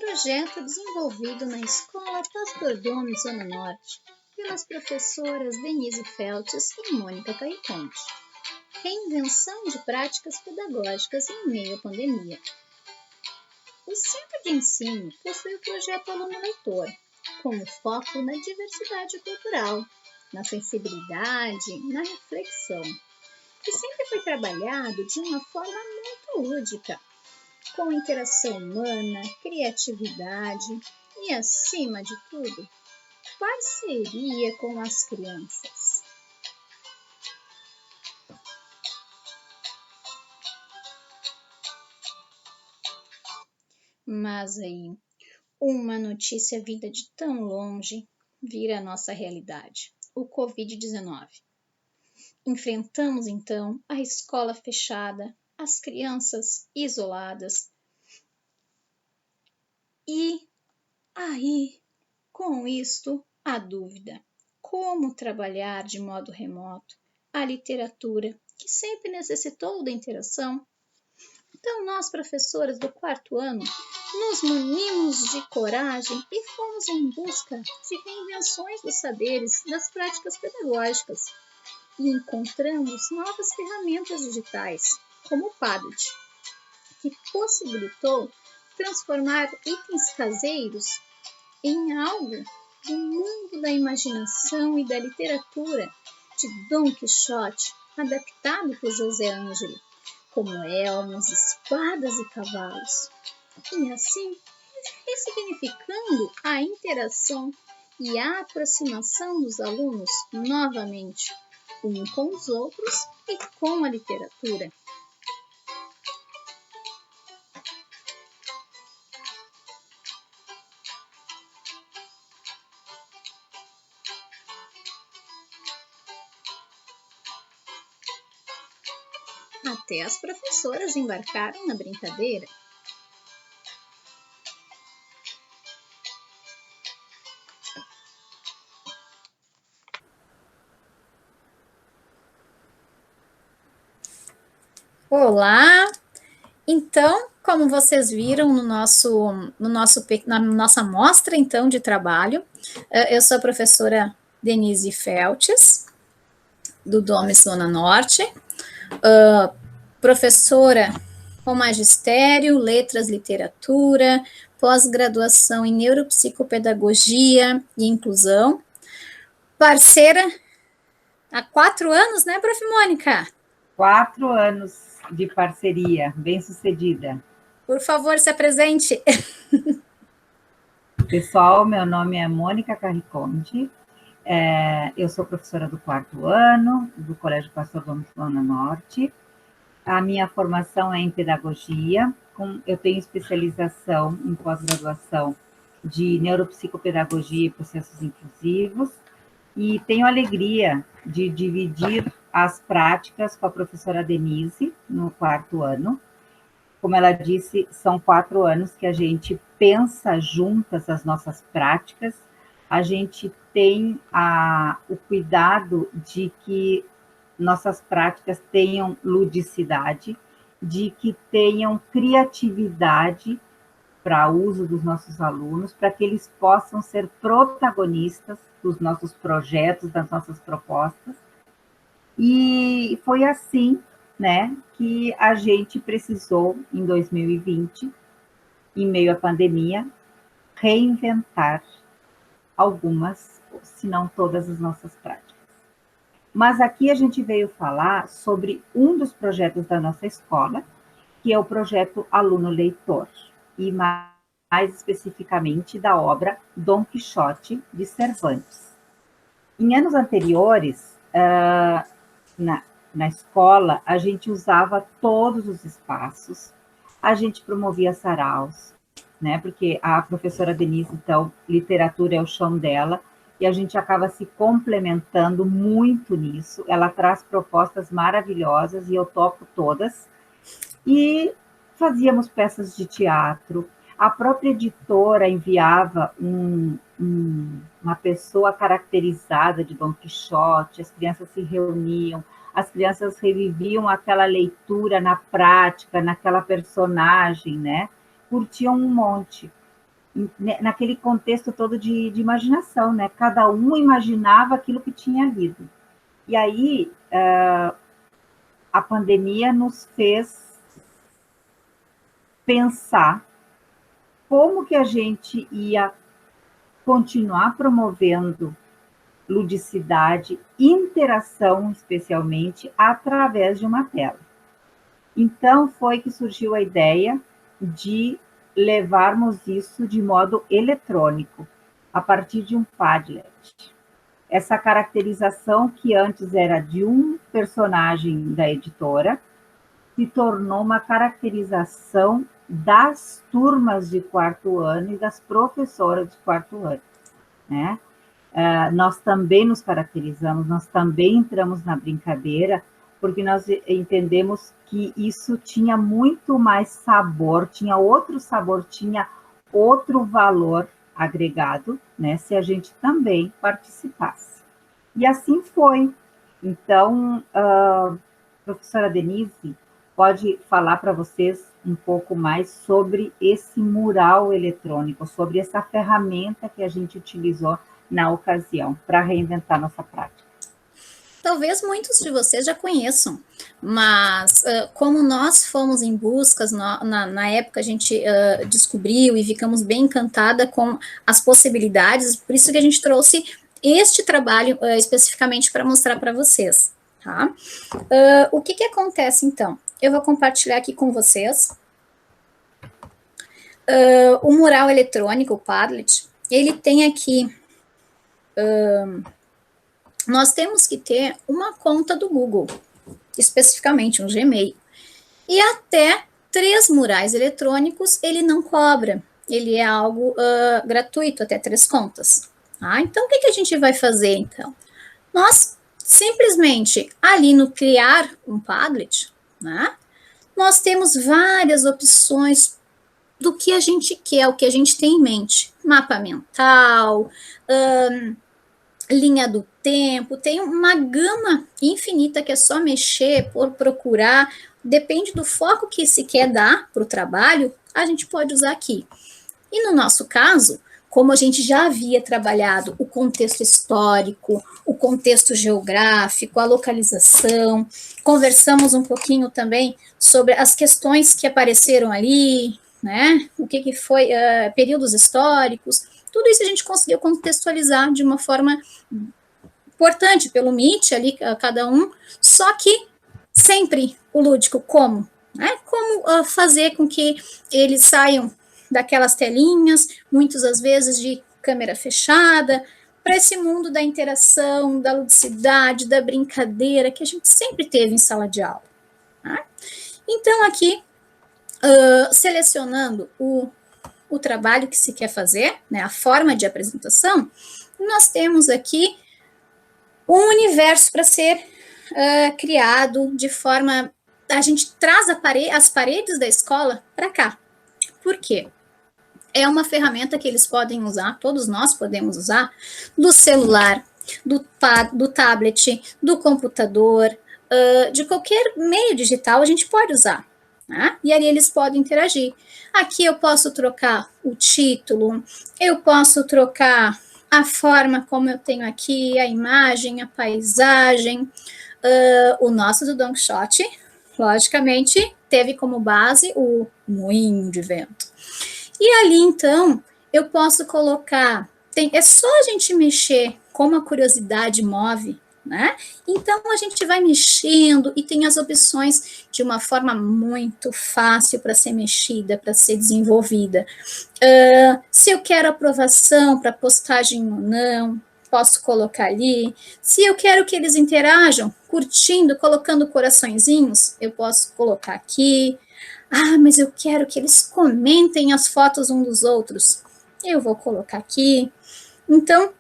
projeto desenvolvido na Escola Pastor Gomes, Zona Norte, pelas professoras Denise Feltes e Mônica Carriconte. Reinvenção de práticas pedagógicas em meio à pandemia. O Centro de Ensino possui o projeto Aluno Leitor, com foco na diversidade cultural, na sensibilidade, na reflexão, que sempre foi trabalhado de uma forma muito lúdica, com interação humana, criatividade e, acima de tudo, parceria com as crianças. Mas aí, uma notícia vinda de tão longe vira a nossa realidade, o Covid-19. Enfrentamos então a escola fechada, as crianças isoladas. E aí, com isto, a dúvida: como trabalhar de modo remoto a literatura, que sempre necessitou da interação? Então, nós, professoras do 4º ano, nos munimos de coragem e fomos em busca de reinvenções dos saberes das práticas pedagógicas e encontramos novas ferramentas digitais, como o Padlet, que possibilitou transformar itens caseiros em algo do mundo da imaginação e da literatura de Dom Quixote, adaptado por José Ângelo, como elmos, espadas e cavalos, e assim ressignificando a interação e a aproximação dos alunos novamente, um com os outros e com a literatura. Até as professoras embarcaram na brincadeira. Olá! Então, como vocês viram na nossa mostra então de trabalho, eu sou a professora Denise Feltes, do Domes Zona Norte, professora com magistério, letras, literatura, pós-graduação em neuropsicopedagogia e inclusão, parceira há 4 anos, né, prof. Mônica? 4 anos de parceria, bem sucedida. Por favor, se apresente. Pessoal, meu nome é Mônica Carriconte, eu sou professora do 4º ano, do Colégio Pastor Gomes Zona Norte. A minha formação é em pedagogia, eu tenho especialização em pós-graduação de neuropsicopedagogia e processos inclusivos, e tenho a alegria de dividir as práticas com a professora Denise, no 4º ano. Como ela disse, são 4 anos que a gente pensa juntas as nossas práticas, a gente tem o cuidado de que nossas práticas tenham ludicidade, de que tenham criatividade para uso dos nossos alunos, para que eles possam ser protagonistas dos nossos projetos, das nossas propostas. E foi assim, né, que a gente precisou, em 2020, em meio à pandemia, reinventar algumas, se não todas as nossas práticas. Mas aqui a gente veio falar sobre um dos projetos da nossa escola, que é o projeto Aluno Leitor, e mais especificamente da obra Dom Quixote, de Cervantes. Em anos anteriores, na escola, a gente usava todos os espaços, a gente promovia saraus, né? Porque a professora Denise, então, literatura é o chão dela, e a gente acaba se complementando muito nisso. Ela traz propostas maravilhosas, e eu topo todas. E fazíamos peças de teatro. A própria editora enviava uma pessoa caracterizada de Dom Quixote, as crianças se reuniam, as crianças reviviam aquela leitura na prática, naquela personagem, né? Curtiam um monte. naquele contexto todo de imaginação, né? Cada um imaginava aquilo que tinha lido. E aí, a pandemia nos fez pensar como que a gente ia continuar promovendo ludicidade, interação, especialmente, através de uma tela. Então, foi que surgiu a ideia de levarmos isso de modo eletrônico, a partir de um Padlet. Essa caracterização, que antes era de um personagem da editora, se tornou uma caracterização das turmas de quarto ano e das professoras de quarto ano, né? Nós também nos caracterizamos, nós também entramos na brincadeira, porque nós entendemos que isso tinha muito mais sabor, tinha outro sabor, tinha outro valor agregado, né, se a gente também participasse. E assim foi. Então, professora Denise, pode falar para vocês um pouco mais sobre esse mural eletrônico, sobre essa ferramenta que a gente utilizou na ocasião, para reinventar nossa prática. Talvez muitos de vocês já conheçam, mas como nós fomos em buscas, na época a gente descobriu e ficamos bem encantada com as possibilidades, por isso que a gente trouxe este trabalho especificamente para mostrar para vocês. Tá? O que acontece então? Eu vou compartilhar aqui com vocês o mural eletrônico, o Padlet. Ele tem aqui... nós temos que ter uma conta do Google, especificamente um Gmail. E até 3 murais eletrônicos ele não cobra, ele é algo gratuito, até 3 contas. Tá? Então, o que a gente vai fazer, então? Nós, simplesmente, ali no criar um Padlet, né, nós temos várias opções do que a gente quer, o que a gente tem em mente. Mapa mental, linha do tempo, tem uma gama infinita que é só mexer, procurar, depende do foco que se quer dar para o trabalho, a gente pode usar aqui. E no nosso caso, como a gente já havia trabalhado o contexto histórico, o contexto geográfico, a localização, conversamos um pouquinho também sobre as questões que apareceram ali, né? O que foi períodos históricos, tudo isso a gente conseguiu contextualizar de uma forma importante pelo Meet, ali, cada um, só que sempre o lúdico, como? Né? Como fazer com que eles saiam daquelas telinhas, muitas às vezes de câmera fechada, para esse mundo da interação, da ludicidade, da brincadeira, que a gente sempre teve em sala de aula. Tá? Então, aqui, selecionando o trabalho que se quer fazer, né, a forma de apresentação, nós temos aqui um universo para ser criado de forma... A gente traz as paredes da escola para cá. Por quê? É uma ferramenta que eles podem usar, todos nós podemos usar, do celular, do tablet, do computador, de qualquer meio digital a gente pode usar. Né? E ali eles podem interagir. Aqui eu posso trocar o título, eu posso trocar a forma como eu tenho aqui, a imagem, a paisagem. O nosso do Don Quixote, logicamente, teve como base o moinho de vento. E ali, então, eu posso colocar... é só a gente mexer como a curiosidade move, né? Então, a gente vai mexendo e tem as opções de uma forma muito fácil para ser mexida, para ser desenvolvida. Se eu quero aprovação para postagem ou não, posso colocar ali. Se eu quero que eles interajam, curtindo, colocando coraçõezinhos, eu posso colocar aqui. Ah, mas eu quero que eles comentem as fotos uns dos outros. Eu vou colocar aqui. Então,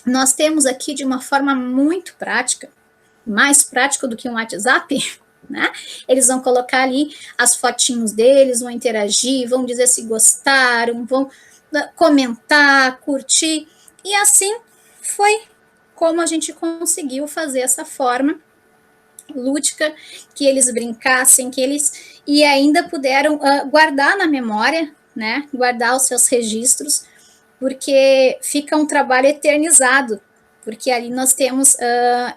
nós temos aqui de uma forma muito prática, mais prática do que um WhatsApp, né? Eles vão colocar ali as fotinhos deles, vão interagir, vão dizer se gostaram, vão comentar, curtir. E assim foi como a gente conseguiu fazer essa forma lúdica, que eles brincassem, que eles... E ainda puderam guardar na memória né, guardar os seus registros, porque fica um trabalho eternizado, porque ali nós temos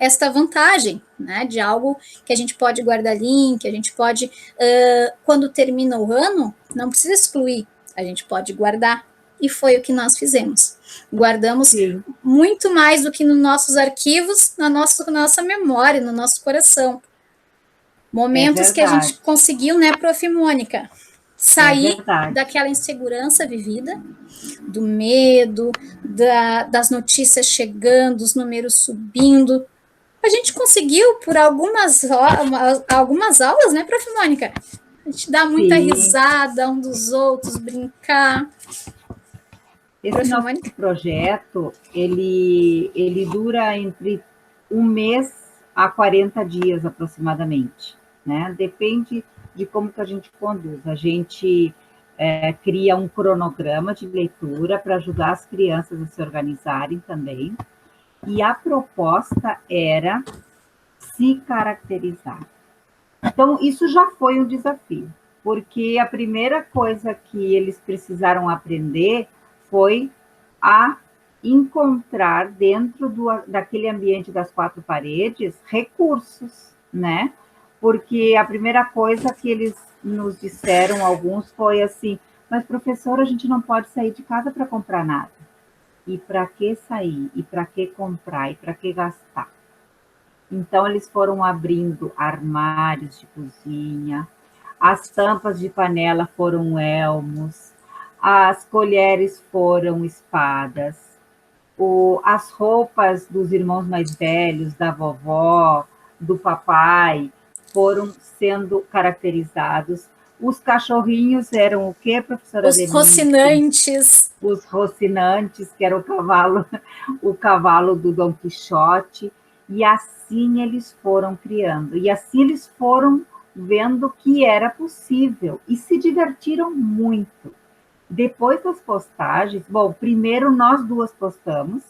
esta vantagem, né, de algo que a gente pode guardar link, a gente pode, quando termina o ano, não precisa excluir, a gente pode guardar, e foi o que nós fizemos. Guardamos Sim. muito mais do que nos nossos arquivos, na nossa memória, no nosso coração. Momentos que a gente conseguiu, né, Prof. Mônica, sair daquela insegurança vivida, do medo, das notícias chegando, os números subindo. A gente conseguiu, por algumas aulas, né, Prof. Mônica? A gente dá muita risada um dos outros, brincar. Esse nosso projeto, ele dura entre 1 mês a 40 dias aproximadamente, né? Depende de como que a gente conduz. A gente cria um cronograma de leitura para ajudar as crianças a se organizarem também. E a proposta era se caracterizar. Então, isso já foi um desafio, porque a primeira coisa que eles precisaram aprender foi a encontrar dentro daquele ambiente das 4 paredes recursos, né? Porque a primeira coisa que eles nos disseram, alguns, foi assim: mas professora, a gente não pode sair de casa para comprar nada. E para que sair? E para que comprar? E para que gastar? Então, eles foram abrindo armários de cozinha, as tampas de panela foram elmos, as colheres foram espadas, as roupas dos irmãos mais velhos, da vovó, do papai, foram sendo caracterizados. Os cachorrinhos eram o quê, professora Denise? Os rocinantes. Os rocinantes, que era o cavalo do Dom Quixote. E assim eles foram criando. E assim eles foram vendo que era possível. E se divertiram muito. Depois das postagens, bom, primeiro nós duas postamos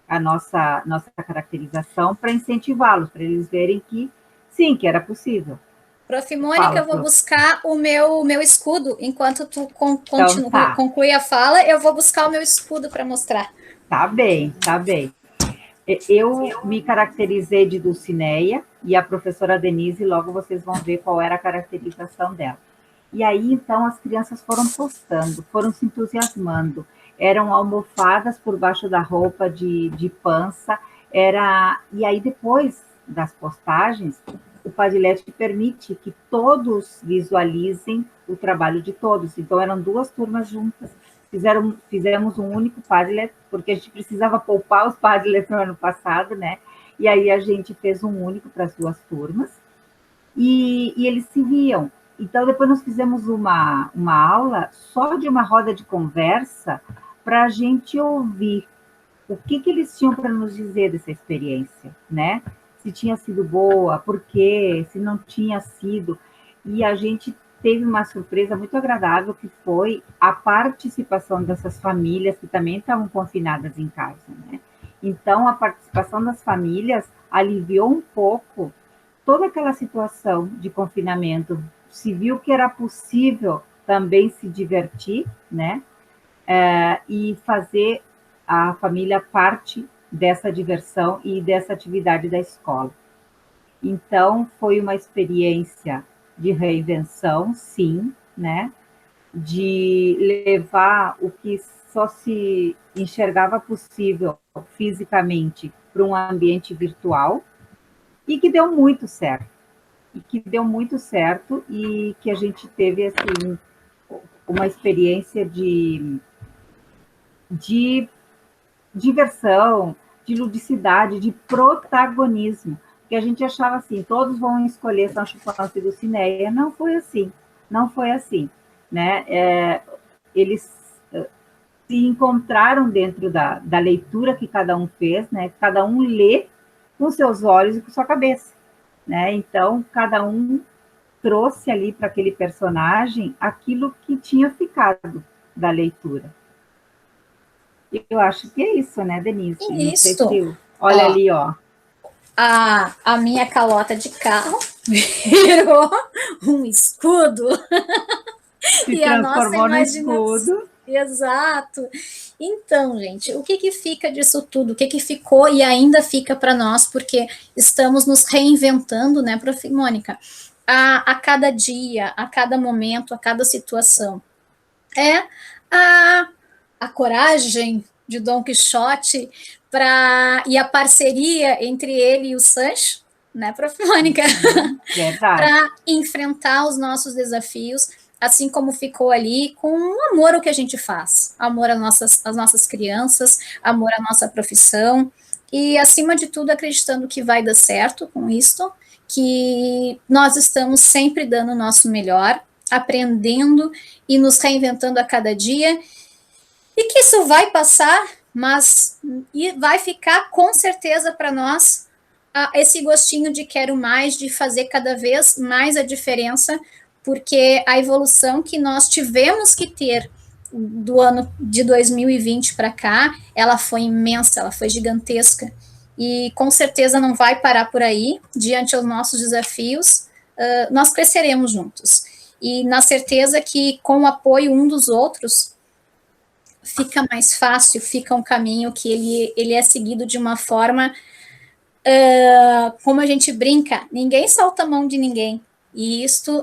a nossa caracterização para incentivá-los, para eles verem que sim, que era possível. Prof. Mônica, eu vou buscar o meu escudo. Enquanto tu conclui a fala, eu vou buscar o meu escudo para mostrar. Tá bem, tá bem. Eu me caracterizei de Dulcineia e a professora Denise, logo vocês vão ver qual era a caracterização dela. E aí, então, as crianças foram postando, foram se entusiasmando. Eram almofadas por baixo da roupa de pança. E aí, depois das postagens, o Padlet permite que todos visualizem o trabalho de todos. Então, eram 2 turmas juntas. Fizemos um único Padlet, porque a gente precisava poupar os Padlets no ano passado, né? E aí a gente fez um único para as 2 turmas. E eles se viam. Então, depois nós fizemos uma aula só de uma roda de conversa para a gente ouvir o que eles tinham para nos dizer dessa experiência, né? Se tinha sido boa, por quê, se não tinha sido. E a gente teve uma surpresa muito agradável, que foi a participação dessas famílias que também estavam confinadas em casa, né? Então, a participação das famílias aliviou um pouco toda aquela situação de confinamento. Se viu que era possível também se divertir, né? E fazer a família parte dessa diversão e dessa atividade da escola. Então, foi uma experiência de reinvenção, sim, né? De levar o que só se enxergava possível fisicamente para um ambiente virtual, e que deu muito certo. E que a gente teve, assim, uma experiência de diversão, de ludicidade, de protagonismo, que a gente achava assim: todos vão escolher Sancho Panza e Dulcineia. Não foi assim, né? Eles se encontraram dentro da leitura que cada um fez, né? Cada um lê com seus olhos e com sua cabeça, né? Então, cada um trouxe ali para aquele personagem aquilo que tinha ficado da leitura. Eu acho que é isso, né, Denise? Isso. Olha ali, ó. A minha calota de carro virou um escudo. Se E a nossa transformou no imaginação. escudo. Exato. Então, gente, o que fica disso tudo? O que ficou e ainda fica para nós, porque estamos nos reinventando, né, Prof. Mônica, a cada dia, a cada momento, a cada situação. É a coragem de Dom Quixote e a parceria entre ele e o Sancho, né, Prof. Mônica? Verdade. Para enfrentar os nossos desafios, assim como ficou ali, com amor ao que a gente faz, amor às nossas crianças, amor à nossa profissão, e acima de tudo acreditando que vai dar certo com isto, que nós estamos sempre dando o nosso melhor, aprendendo e nos reinventando a cada dia, e que isso vai passar, mas e vai ficar com certeza para nós esse gostinho de quero mais, de fazer cada vez mais a diferença, porque a evolução que nós tivemos que ter do ano de 2020 para cá, ela foi imensa, ela foi gigantesca, e com certeza não vai parar por aí, diante aos nossos desafios, nós cresceremos juntos, e na certeza que com o apoio um dos outros, fica mais fácil, fica um caminho que ele é seguido de uma forma como a gente brinca, ninguém solta a mão de ninguém. E isto,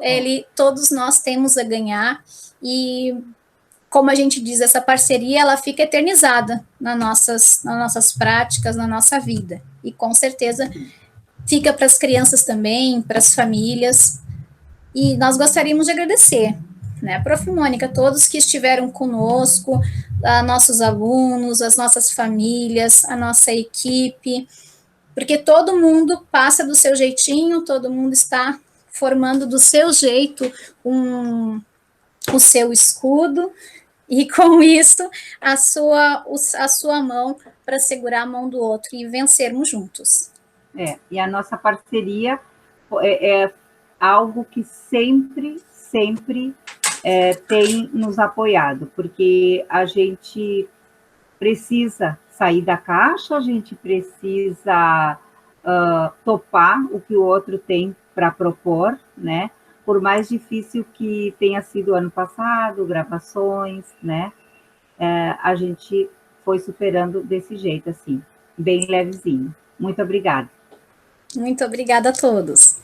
todos nós temos a ganhar. E, como a gente diz, essa parceria, ela fica eternizada nas nossas práticas, na nossa vida. E, com certeza, fica para as crianças também, para as famílias. E nós gostaríamos de agradecer, né, Prof. Mônica, todos que estiveram conosco, a nossos alunos, as nossas famílias, a nossa equipe, porque todo mundo passa do seu jeitinho, todo mundo está formando do seu jeito o seu escudo, e com isso a sua mão para segurar a mão do outro e vencermos juntos. E a nossa parceria é algo que sempre tem nos apoiado, porque a gente precisa sair da caixa, a gente precisa topar o que o outro tem para propor, né? Por mais difícil que tenha sido o ano passado, gravações, né? A gente foi superando desse jeito, assim, bem levezinho. Muito obrigada. Muito obrigada a todos.